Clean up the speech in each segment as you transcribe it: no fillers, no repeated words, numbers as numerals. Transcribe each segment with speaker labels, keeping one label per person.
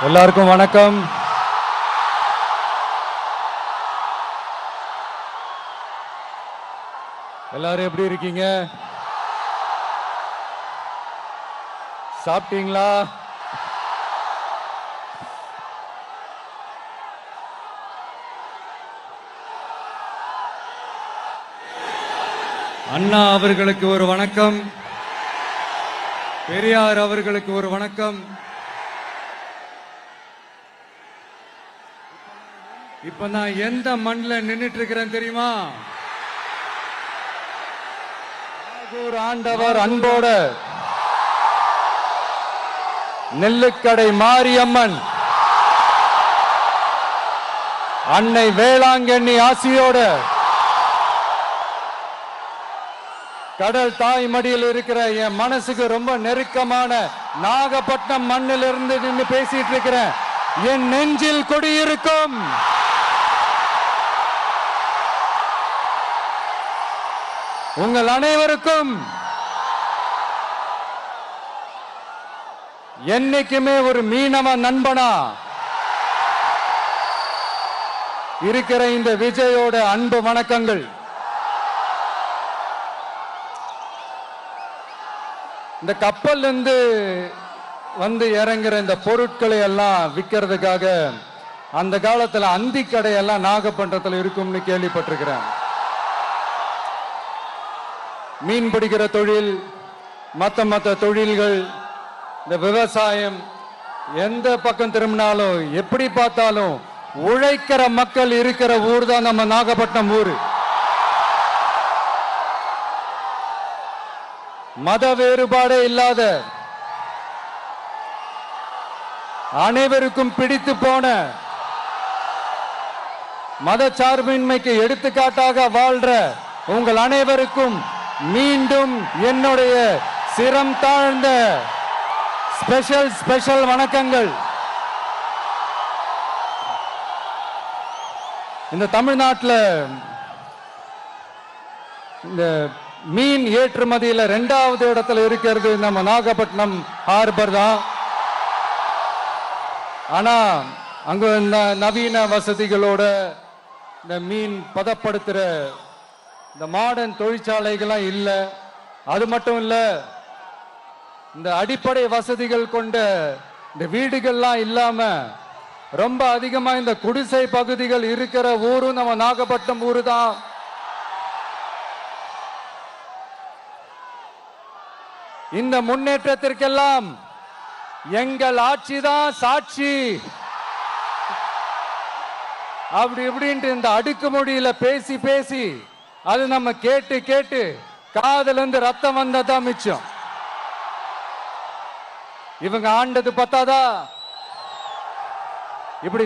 Speaker 1: எல்லாருக்கும் வணக்கம். எல்லாரும் எப்படி இருக்கீங்க? சாப்பிட்டீங்களா? அண்ணா அவர்களுக்கு ஒரு வணக்கம், பெரியார் அவர்களுக்கு ஒரு வணக்கம். இப்ப நான் எந்த மண்ணில் நின்னுட்டு இருக்கிறேன் தெரியுமா? நாகூர் ஆண்டவர் அன்போட நெல்லுக்கடை மாரியம்மன் அன்னை வேளாங்கண்ணி ஆசியோட கடல் தாய் மடியில் இருக்கிற என் மனசுக்கு ரொம்ப நெருக்கமான நாகப்பட்டினம் மண்ணில் இருந்து நின்று பேசிட்டு இருக்கிறேன். என் நெஞ்சில் கொடியிருக்கும் உங்கள் அனைவருக்கும் என்னைக்குமே ஒரு மீனவ நண்பனா இருக்கிற இந்த விஜயோட அன்பு வணக்கங்கள். இந்த கப்பல் இருந்து வந்து இறங்குற இந்த பொருட்களை எல்லாம் விற்கிறதுக்காக அந்த காலத்துல அந்தி கடையெல்லாம் நாகப்பட்டினத்தில் இருக்கும்னு கேள்விப்பட்டிருக்கிறேன். மீன் பிடிக்கிற தொழில், மற்ற தொழில்கள், இந்த விவசாயம், எந்த பக்கம் திரும்பினாலும் எப்படி பார்த்தாலும் உழைக்கிற மக்கள் இருக்கிற ஊர் தான் நம்ம நாகப்பட்டினம் ஊர். மத வேறுபாடே இல்லாத, அனைவருக்கும் பிடித்து போன, மத சார்பின்மைக்கு எடுத்துக்காட்டாக வாழ்ற உங்கள் அனைவருக்கும் மீண்டும் என்னுடைய சிரம் தாழ்ந்த ஸ்பெஷல் வணக்கங்கள். இந்த தமிழ்நாட்டில் இந்த மீன் ஏற்றுமதியில் 2வது இடத்துல இருக்கிறது நம்ம நாகப்பட்டினம் ஹார்பர் தான். ஆனா அங்க இந்த நவீன வசதிகளோட இந்த மீன் பதப்படுத்துற இந்த மாடர்ன் தொழிற்சாலைகள்லாம் இல்லை. அது மட்டும் இல்ல, இந்த அடிப்படை வசதிகள் கொண்ட இந்த வீடுகள்லாம் இல்லாம ரொம்ப அதிகமா இந்த குடிசை பகுதிகள் இருக்கிற ஊரும் நம்ம நாகப்பட்டினம் ஊரு தான். இந்த முன்னேற்றத்திற்கெல்லாம் எங்கள் ஆட்சி தான் சாட்சி. அப்படி இப்படின்ட்டு இந்த அடுக்குமொழியில பேசி அது நம்ம கேட்டு காதுல இருந்து ரத்தம் வந்ததா மிச்சம். இவங்க ஆண்டது பத்தாதா? இப்படி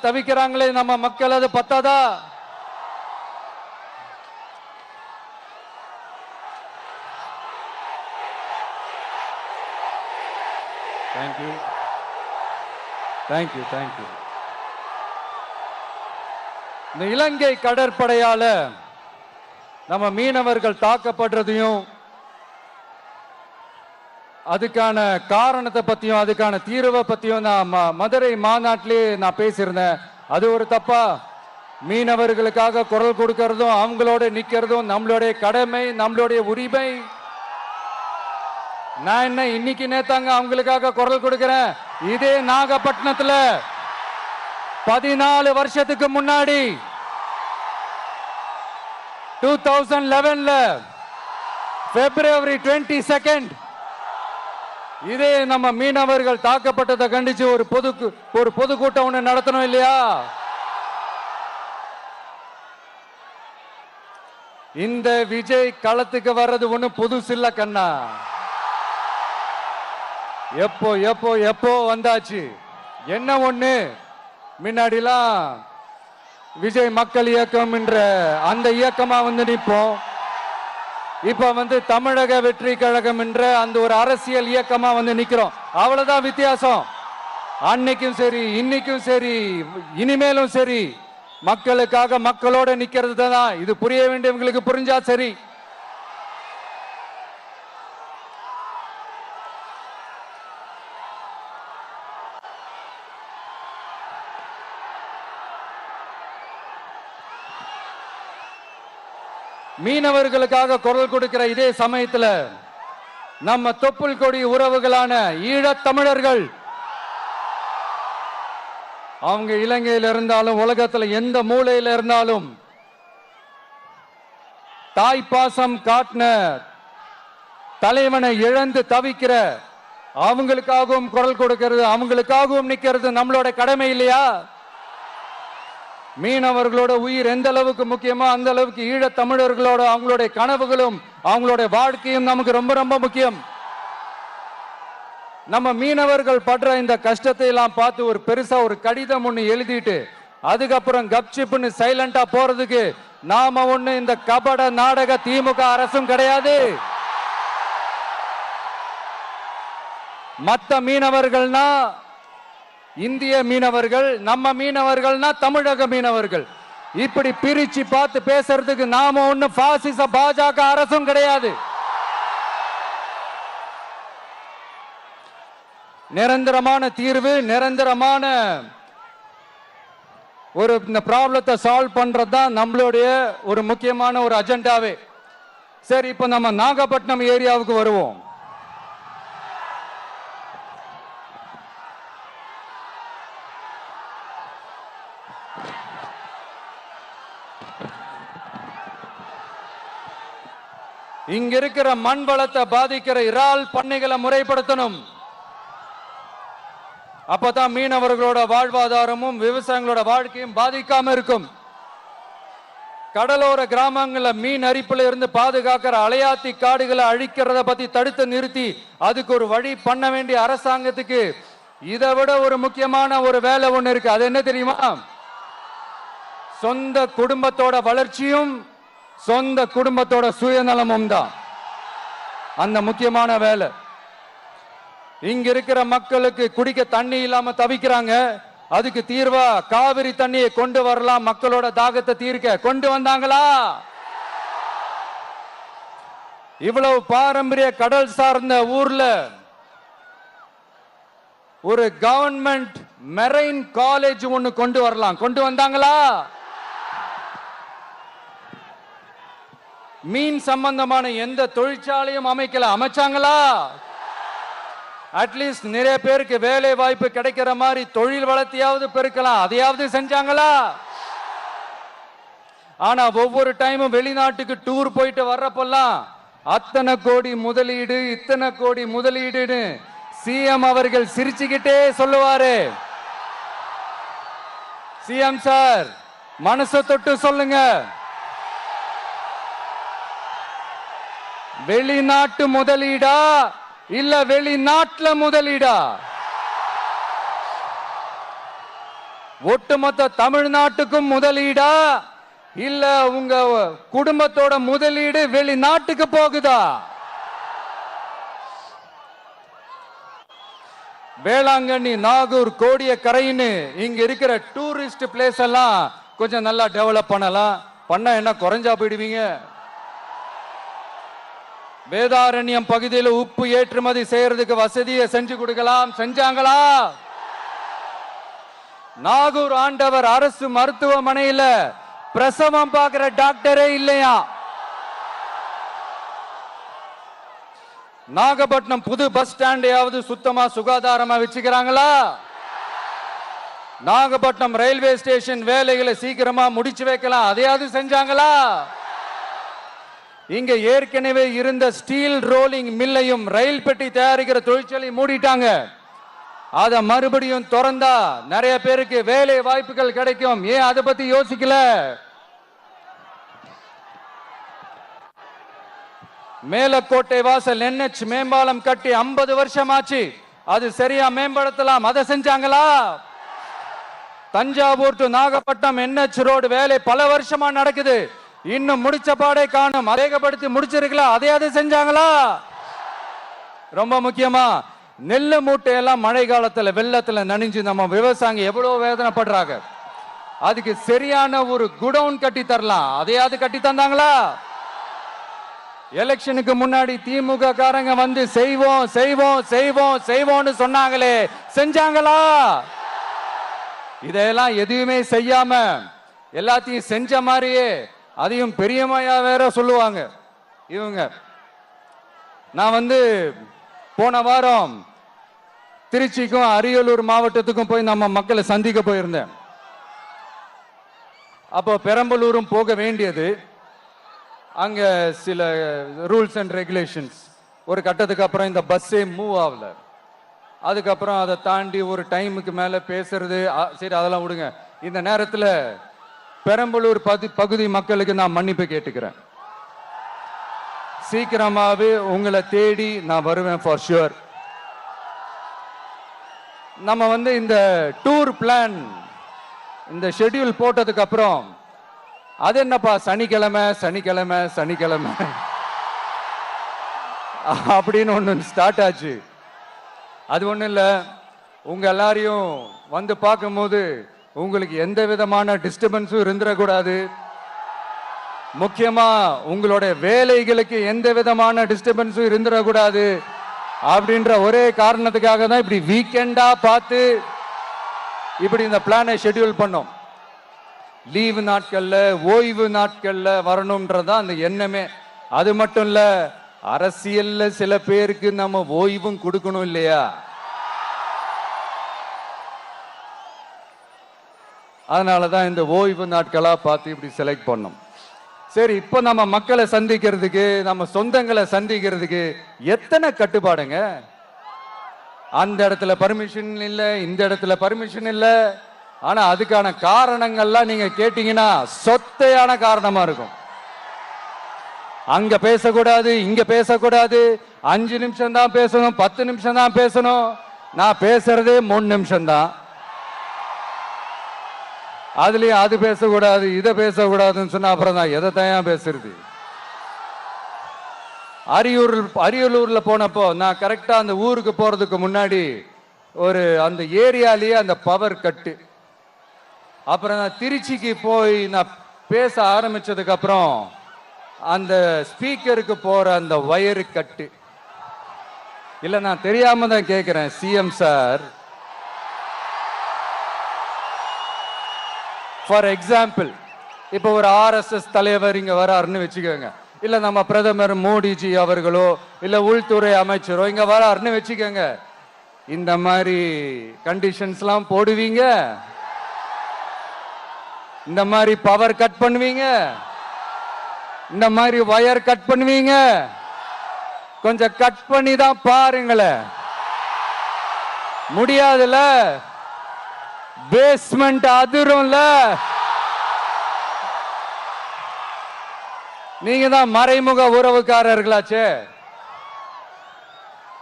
Speaker 1: தவிக்கிறாங்களே நம்ம மக்கள், அது பத்தாதா? தேங்க்யூ. இந்த இலங்கை கடற்படையால நம்ம மீனவர்கள் தாக்கப்படுறதையும், அதுக்கான காரணத்தை பத்தியும், அதுக்கான தீர்வை பத்தியும் நான் மதுரை மாநாட்டிலே நான் பேசியிருந்தேன். அது ஒரு தப்பா? மீனவர்களுக்காக குரல் கொடுக்கறதும் அவங்களோட நிக்கிறதும் நம்மளுடைய கடமை, நம்மளுடைய உரிமை. நான் என்ன இன்னைக்கு நேத்தாங்க அவங்களுக்காக குரல் கொடுக்கிறேன். இதே நாகப்பட்டினத்துல 14 வருஷத்துக்கு முன்னாடி 2011 February 22 இதே நம்ம மீனவர்கள் தாக்கப்பட்டதை கண்டிச்சு ஒரு பொதுக்கூட்டம் ஒண்ணு நடத்தணும் இல்லையா? இந்த விஜய் களத்துக்கு வர்றது ஒண்ணு புதுசு இல்ல கண்ணா. எப்போ வந்தாச்சு. என்ன ஒண்ணு, முன்னாடிலாம் விஜய் மக்கள் இயக்கம் என்ற அந்த இயக்கமா வந்து நிற்போம். இப்ப தமிழக வெற்றி கழகம் என்ற அந்த ஒரு அரசியல் இயக்கமா வந்து நிக்கிறோம். அவ்வளவுதான் வித்தியாசம். அன்னைக்கும் சரி, இன்னைக்கும் சரி, இனிமேலும் சரி, மக்களுக்காக மக்களோட நிக்கிறது தான். இது புரிய வேண்டியவங்களுக்கு புரிஞ்சா சரி. மீனவர்களுக்காக குரல் கொடுக்கிற இதே சமயத்துல நம்ம தொப்புள் கொடி உறவுகளான ஈழத் தமிழர்கள், அவங்க இலங்கையில் இருந்தாலும் உலகத்துல எந்த மூலையில இருந்தாலும் தாய்ப்பாசம் காட்டின தலைவனை இழந்து தவிக்கிற அவங்களுக்காகவும் குரல் கொடுக்கிறது, அவங்களுக்காகவும் நிக்கிறது நம்மளோட கடமை இல்லையா? மீனவர்களோட உயிர் எந்த அளவுக்கு முக்கியமோ அந்த அளவுக்கு ஈழத் தமிழர்களோட அவங்களுடைய கனவுகளும் அவங்களுடைய வாழ்க்கையும் நமக்கு ரொம்ப ரொம்ப முக்கியம். நம்ம மீனவர்கள் படுற இந்த கஷ்டத்தை எல்லாம் பார்த்து ஒரு பெருசா ஒரு கடிதம் ஒண்ணு எழுதிட்டு அதுக்கப்புறம் கப்சிப்னு சைலண்டா போறதுக்கு நாம ஒண்ணு இந்த கபட நாடக திமுக அரசும் கிடையாது. மத்த மீனவர்கள்னா இந்திய மீனவர்கள், நம்ம மீனவர்கள்னா தமிழக மீனவர்கள், இப்படி பிரிச்சு பார்த்து பேசுறதுக்கு நாம ஒண்ணு பாசிச பாஜக அரசும் கிடையாது. நிரந்தரமான தீர்வு, நிரந்தரமான ஒரு இந்த ப்ராப்ளத்தை சால்வ் பண்றதுதான் நம்மளுடைய ஒரு முக்கியமான ஒரு அஜெண்டாவே. சரி, இப்ப நம்ம நாகப்பட்டினம் ஏரியாவுக்கு வருவோம். இங்க இருக்கிற மண் வளத்தை பாதிக்கிற இறால் பண்ணைகளை முறைப்படுத்தணும். அப்பதான் மீனவர்களோட வாழ்வாதாரமும் விவசாயிகளோட வாழ்க்கையும் பாதிக்காம இருக்கும். கடலோர கிராமங்கள்ல மீன் அரிப்புல இருந்து பாதுகாக்கிற அலையாத்தி காடுகளை அழிக்கிறத பத்தி தடுத்து நிறுத்தி அதுக்கு ஒரு வழி பண்ண வேண்டிய அரசாங்கத்துக்கு இதை விட ஒரு முக்கியமான ஒரு வேலை ஒண்ணு இருக்கு. அது என்ன தெரியுமா? சொந்த குடும்பத்தோட வளர்ச்சியும் சொந்த குடும்பத்தோட சுயநலமும் தான் அந்த முக்கியமான வேலை. இங்க இருக்கிற மக்களுக்கு குடிக்க தண்ணி இல்லாம தவிக்கிறாங்க. அதுக்கு தீர்வா காவிரி தண்ணியை கொண்டு வரலாம், மக்களோட தாகத்தை தீர்க்க. கொண்டு வந்தாங்களா? இவ்வளவு பாரம்பரிய கடல் சார்ந்த ஊர்ல ஒரு கவர்மெண்ட் மெரைன் காலேஜ் ஒன்னு கொண்டு வரலாம். கொண்டு வந்தாங்களா? மீன் சம்பந்தமான எந்த தொழிற்சாலையும் அமைக்கல. அமைச்சாங்களா? அட்லீஸ்ட் நிறைய பேருக்கு வேலை வாய்ப்பு கிடைக்கிற மாதிரி தொழில் வளர்த்தியாவது பெருக்கலாம், அதையாவது செஞ்சாங்களா? ஆனா ஒவ்வொரு டைமும் வெளிநாட்டுக்கு டூர் போயிட்டு வர்றப்பெல்லாம் அத்தனை கோடி முதலீடு, இத்தனை கோடி முதலீடுன்னு சிஎம் அவர்கள் சிரிச்சுக்கிட்டே சொல்லுவாரு. சிஎம் சார், மனசை தொட்டு சொல்லுங்க, வெளிநாட்டு முதலீடா இல்ல வெளிநாட்டுல முதலீடா? ஒட்டுமொத்த தமிழ்நாட்டுக்கும் முதலீடா இல்ல உங்க குடும்பத்தோட முதலீடு வெளிநாட்டுக்கு போகுதா? வேளாங்கண்ணி, நாகூர், கோடியக்கரைன்னு இங்க இருக்கிற டூரிஸ்ட் பிளேஸ் எல்லாம் கொஞ்சம் நல்லா டெவலப் பண்ணலாம். பண்ண என்ன குறைஞ்சா போயிடுவீங்க? வேதாரண்யம் பகுதியில் உப்பு ஏற்றுமதி செய்யறதுக்கு வசதியை செஞ்சு கொடுக்கலாம். செஞ்சாங்களா? நாகூர் ஆண்டவர் அரசு மருத்துவமனையில பிரசவம் பார்க்கிற டாக்டரே இல்லையா? நாகப்பட்டினம் புது பஸ் ஸ்டாண்டையாவது சுத்தமா சுகாதாரமா வச்சுக்கிறாங்களா? நாகப்பட்டினம் ரயில்வே ஸ்டேஷன் வேலைகளை சீக்கிரமா முடிச்சு வைக்கலாம், அதையாவது செஞ்சாங்களா? இங்க ஏற்கனவே இருந்த ஸ்டீல் ரோலிங் மில்லையும் ரயில் பெட்டி தயாரிக்கிற தொழிற்சாலை மூடிட்டாங்க. அத மறுபடியும் திறந்தா நிறைய பேருக்கு வேலை வாய்ப்புகள் கிடைக்கும். ஏன் அதை பத்தி யோசிக்கல? மேலக்கோட்டை வாசல் NH மேம்பாலம் கட்டி 50 வருஷம் ஆச்சு, அது சரியா மேம்படுத்தலாம், அதை செஞ்சாங்களா? Thanjavur to Nagapattinam NH road வேலை பல வருஷமா நடக்குது, இன்னும் முடிச்ச பாடே காணும். வேகப்படுத்தி முடிச்சிருக்கலாம், அதையாவது செஞ்சாங்களா? ரொம்ப முக்கியமா நெல்லு மூட்டையெல்லாம் மழை காலத்துல வெள்ளத்துல நனைஞ்சு நம்ம விவசாயிங்க எவ்வளவு வேதனைப்படுறாங்க. அதுக்கு சரியான ஒரு குடவுன் கட்டி தரலாம், அதையாவது கட்டி தந்தாங்களா? எலெக்ஷனுக்கு முன்னாடி திமுக காரங்க வந்து செய்வோம் செய்வோம் செய்வோம் செய்வோம்னு சொன்னாங்களே, செஞ்சாங்களா? இதெல்லாம் எதுவுமே செய்யாம எல்லாத்தையும் செஞ்ச மாதிரியே அதையும் பெரியம்மையா வேற சொல்லுவாங்க இவங்க. நான் போன வாரம் திருச்சிக்கும் அரியலூர் மாவட்டத்துக்கும் போய் நம்ம மக்களை சந்திக்க போயிருந்தேன். அப்போ பெரம்பலூரும் போக வேண்டியது. அங்க சில ரூல்ஸ் அண்ட் ரெகுலேஷன்ஸ், ஒரு கட்டத்துக்கு அப்புறம் இந்த பஸ்ஸே மூவ் ஆகல. அதுக்கப்புறம் அதை தாண்டி ஒரு டைமுக்கு மேல பேசுறது, சரி அதெல்லாம் விடுங்க. இந்த நேரத்தில் பெரம்பலூர் பகுதி மக்களுக்கு நான் மன்னிப்பு கேட்டுக்கிறேன். சீக்கிரமாவே உங்களை தேடி நான் வருவேன் ஃபார் ஷுர். நம்ம இந்த டூர் பிளான், இந்த ஷெட்யூல் போட்டதுக்கு அப்புறம் அது என்னப்பா சனிக்கிழமை சனிக்கிழமை சனிக்கிழமை அப்படின்னு ஒன்று ஸ்டார்ட் ஆச்சு. அது ஒன்றும் இல்லை, உங்க எல்லாரையும் பார்க்கும்போது உங்களுக்கு எந்த விதமான டிஸ்டர்பன்ஸும் இருந்துடக்கூடாது. முக்கியமா உங்களுடைய வேலைகளுக்கு எந்த விதமான டிஸ்டர்பன்ஸும் இருந்துடக்கூடாது அப்படின்ற ஒரே காரணத்துக்காக தான் இப்படி வீக்கெண்டா பார்த்து இப்படி இந்த பிளானை ஷெட்யூல் பண்ணோம். லீவு நாட்கள்ல ஓய்வு நாட்கள்ல வரணும்ன்றதான் அந்த எண்ணமே. அது மட்டும் இல்ல, அரசியல்ல சில பேருக்கு நம்ம ஓய்வும் கொடுக்கணும் இல்லையா? அதனாலதான் இந்த ஓய்வு நாட்களா பார்த்து இப்படி செலக்ட் பண்ணோம். சரி, இப்ப நம்ம மக்களை சந்திக்கிறதுக்கு, நம்ம சொந்தங்களை சந்திக்கிறதுக்கு எத்தனை கட்டுப்பாடுங்க. அந்த இடத்துல பர்மிஷன் இல்ல, இந்த இடத்துல பர்மிஷன் இல்ல. ஆனா அதுக்கான காரணங்கள்லாம் நீங்க கேட்டீங்கன்னா சொத்தையான காரணமா இருக்கும். அங்க பேசக்கூடாது, இங்க பேசக்கூடாது, 5 நிமிஷம் தான் பேசணும், 10 நிமிஷம் தான் பேசணும். நான் பேசுறதே 3 நிமிஷம் தான். அதுலயும் அது பேசக்கூடாது, இதை பேசக்கூடாதுன்னு சொன்னா அப்புறம் தான் எதை தான் பேசுறது. அரியலூர்ல போனப்போ நான் கரெக்டா அந்த ஊருக்கு போறதுக்கு முன்னாடி அந்த ஏரியாலேயே அந்த பவர் கட்டு. அப்புறம் நான் திருச்சிக்கு போய் நான் பேச ஆரம்பிச்சதுக்கு அப்புறம் அந்த ஸ்பீக்கருக்கு போற அந்த வயரு கட்டு. இல்ல, நான் தெரியாம தான் கேட்கிறேன் சிஎம் சார். ஃபார் எக்ஸாம்பிள், இப்ப ஒரு RSS தலைவர் இங்க வராருன்னு வச்சுக்கோங்க, இல்ல நம்ம பிரதமர் மோடிஜி அவர்களோ இல்ல உள்துறை அமைச்சரோ இங்க வராருன்னு வச்சுக்கோங்க. இந்த மாதிரி கண்டிஷன்ஸ்லாம் போடுவீங்க, இந்த மாதிரி பவர் கட் பண்ணுவீங்க, இந்த மாதிரி வயர் கட் பண்ணுவீங்க. கொஞ்சம் கட் பண்ணி தான் பாருங்களேன். முடியாதுல, பேஸ்மெண்ட் அதிரும்ல. நீங்க தான் மறைமுக உறவுக்காரர்களாச்சே.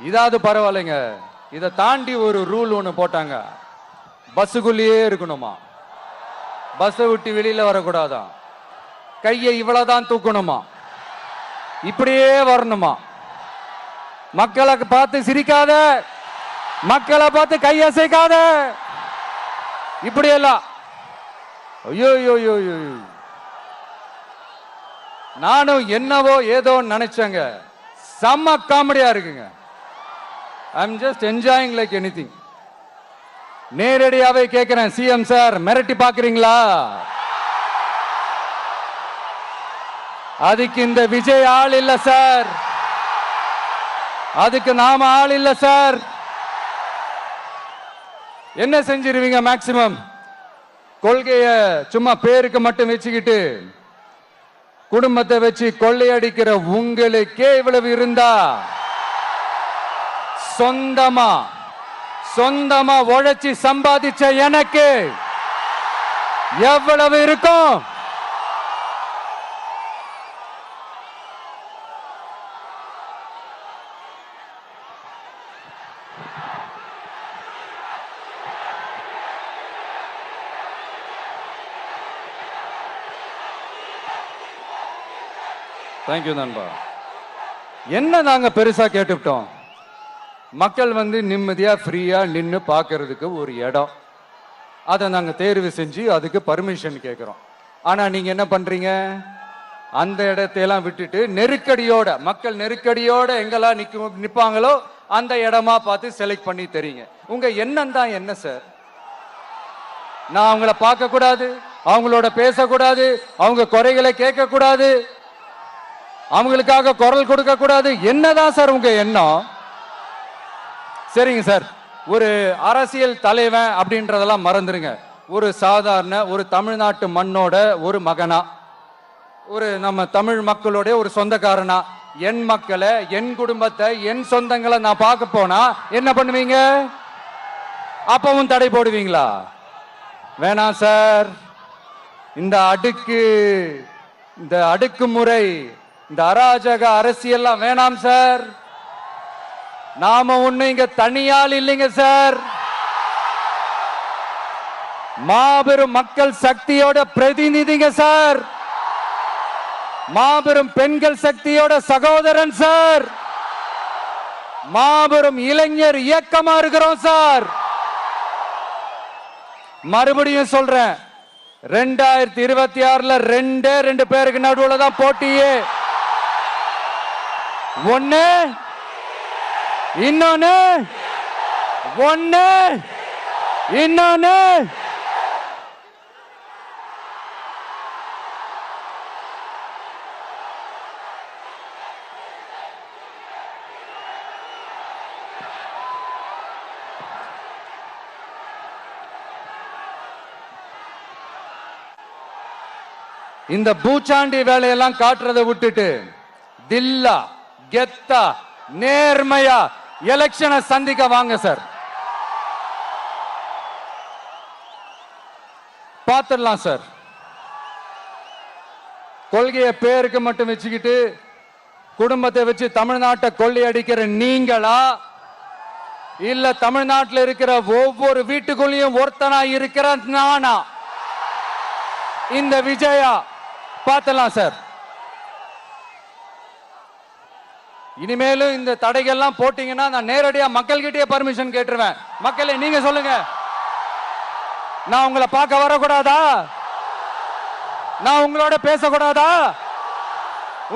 Speaker 1: இதாவது பரவாயில்லைங்க. இதை தாண்டி ஒரு ரூல் ஒண்ணு போட்டாங்க, பஸ்ஸுக்குள்ளேயே இருக்கணுமா, பஸ்ஸை விட்டு வெளியில வரக்கூடாதான், கையை இவ்வளவுதான் தூக்கணுமா, இப்படியே வரணுமா, மக்களை பார்த்து சிரிக்காத, மக்களை பார்த்து கையசைக்காத, இப்படியெல்லாம். ஐயோ ஐயோ, நானும் என்னவோ ஏதோ நினைச்சேங்க. செம்ம காமெடியா இருக்குங்க. I am just enjoying like anything. நேரடியாவே கேட்கிறேன், சிஎம் சார் மிரட்டி பாக்குறீங்களா? அதுக்கு இந்த விஜய் ஆள் இல்ல சார், அதுக்கு நாம ஆள் இல்ல சார். என்ன செஞ்சிருவீங்க? மேக்சிமம் கொள்கைய சும்மா பேருக்கு மட்டும் வச்சுக்கிட்டு குடும்பத்தை வச்சு கொள்ளையடிக்கிற உங்களுக்கே இவ்வளவு இருந்தா, சொந்தமா உழைச்சி சம்பாதிச்ச எனக்கு எவ்வளவு இருக்கும்? தேங்க்யூ நண்பா. என்ன நாங்க பெருசா கேட்டுவிட்டோம்? மக்கள் நிம்மதியா ஃப்ரீயா நின்று பார்க்கறதுக்கு ஒரு இடம், அதை நாங்க தேர்வு செஞ்சு அதுக்கு பர்மிஷன் கேட்கிறோம். ஆனா நீங்க என்ன பண்றீங்க? அந்த இடத்தையெல்லாம் விட்டுட்டு நெருக்கடியோட, மக்கள் நெருக்கடியோட எங்கெல்லாம் நிப்பாங்களோ அந்த இடமா பார்த்து செலக்ட் பண்ணி தெரியுங்க. உங்க எண்ணம் தான் என்ன சார்? நான் அவங்கள பார்க்க கூடாது, அவங்களோட பேசக்கூடாது, அவங்க குறைகளை கேட்க கூடாது, அவங்களுக்காக குரல் கொடுக்க கூடாது. என்னதான் சார் உங்க எண்ணம்? சரிங்க சார், ஒரு அரசியல் தலைவன் அப்படின்றதெல்லாம் மறந்துருங்க. ஒரு சாதாரண ஒரு தமிழ்நாட்டு மண்ணோட ஒரு மகனா, ஒரு நம்ம தமிழ் மக்களுடைய ஒரு சொந்தக்காரனா, என் மக்களை, என் குடும்பத்தை, என் சொந்தங்களை நான் பார்க்க போனா என்ன பண்ணுவீங்க? அப்பவும் தடை போடுவீங்களா? வேணாம் சார். இந்த அடுக்குமுறை, இந்த அராஜக அரசியல்லாம் வேணாம் சார். நாம ஒண்ணு இங்க தனியால் இல்லைங்க சார். மாபெரும் மக்கள் சக்தியோட பிரதிநிதிங்க சார். மாபெரும் பெண்கள் சக்தியோட சகோதரன் சார். மாபெரும் இளைஞர் இயக்கமா இருக்கிறோம் சார். மறுபடியும் சொல்றேன், 2026ல ரெண்டு பேருக்கு நடுவுல தான் போட்டியே. ஒண்ணு இன்னொன்னு இந்த பூச்சாண்டி வேலையெல்லாம் காட்டுறதை விட்டுட்டு தில்லா கெத்தா நேர்மையா எலெக்ஷனை சந்திக்க வாங்க சார். பார்த்துடலாம் சார். கொள்கையை பேருக்கு மட்டும் வச்சுக்கிட்டு குடும்பத்தை வச்சு தமிழ்நாட்டை கொள்ளையடிக்கிற நீங்களா, இல்ல தமிழ்நாட்டில் இருக்கிற ஒவ்வொரு வீட்டுக்குள்ளேயும் ஒருத்தனா இருக்கிற நானா, இந்த விஜயா? பார்த்துடலாம் சார். இனிமேலும் இந்த தடைகள்லாம் போட்டீங்கன்னா நான் நேரடியா மக்கள்கிட்டயே பர்மிஷன் கேட்டுருவேன். மக்களே நீங்க சொல்லுங்க, நான் உங்களை பார்க்க வரக்கூடாதா? நான் உங்களோட பேசக்கூடாதா?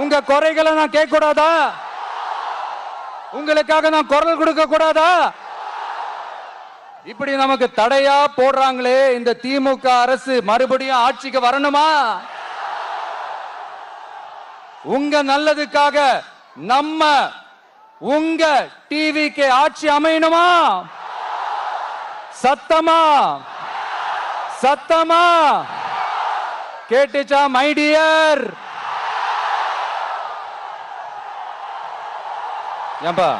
Speaker 1: உங்க குறைகளை நான் கேட்க கூடாதா? உங்களுக்காக நான் குரல் கொடுக்க கூடாதா? இப்படி நமக்கு தடையா போடுறாங்களே, இந்த திமுக அரசு மறுபடியும் ஆட்சிக்கு வரணுமா? உங்க நல்லதுக்காக நம்ம உங்க டிவிக்கு ஆட்சி அமையணுமா? சத்தமா கேட்டுச்சா மை டியர்? ஏன்பா,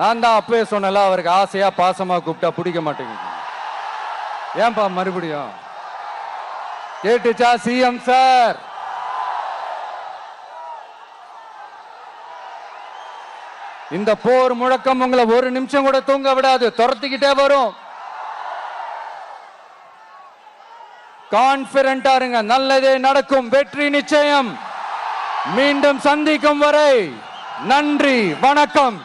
Speaker 1: நான் தான் அப்பவே சொன்னல, அவருக்கு ஆசையா பாசமா கூப்பிட்டா பிடிக்க மாட்டேங்குது. ஏன்பா மறுபடியும்? கேட்டுச்சா சிஎம் சார்? இந்த போர் முழக்கம் உங்களை ஒரு நிமிஷம் கூட தூங்க விடாது, துரத்திக்கிட்டே வரும். கான்பிடண்டா இருங்க, நல்லதே நடக்கும், வெற்றி நிச்சயம். மீண்டும் சந்திக்கும் வரை நன்றி, வணக்கம்.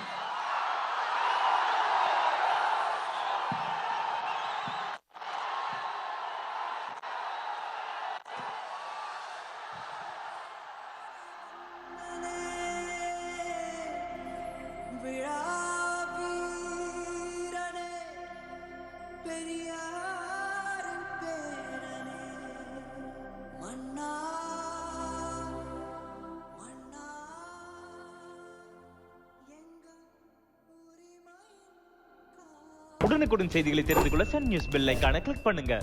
Speaker 2: உடனுக்குடன் செய்திகளை தெரிந்து கொள்ள சன் நியூஸ் பெல் ஐகானை கிளிக் பண்ணுங்க.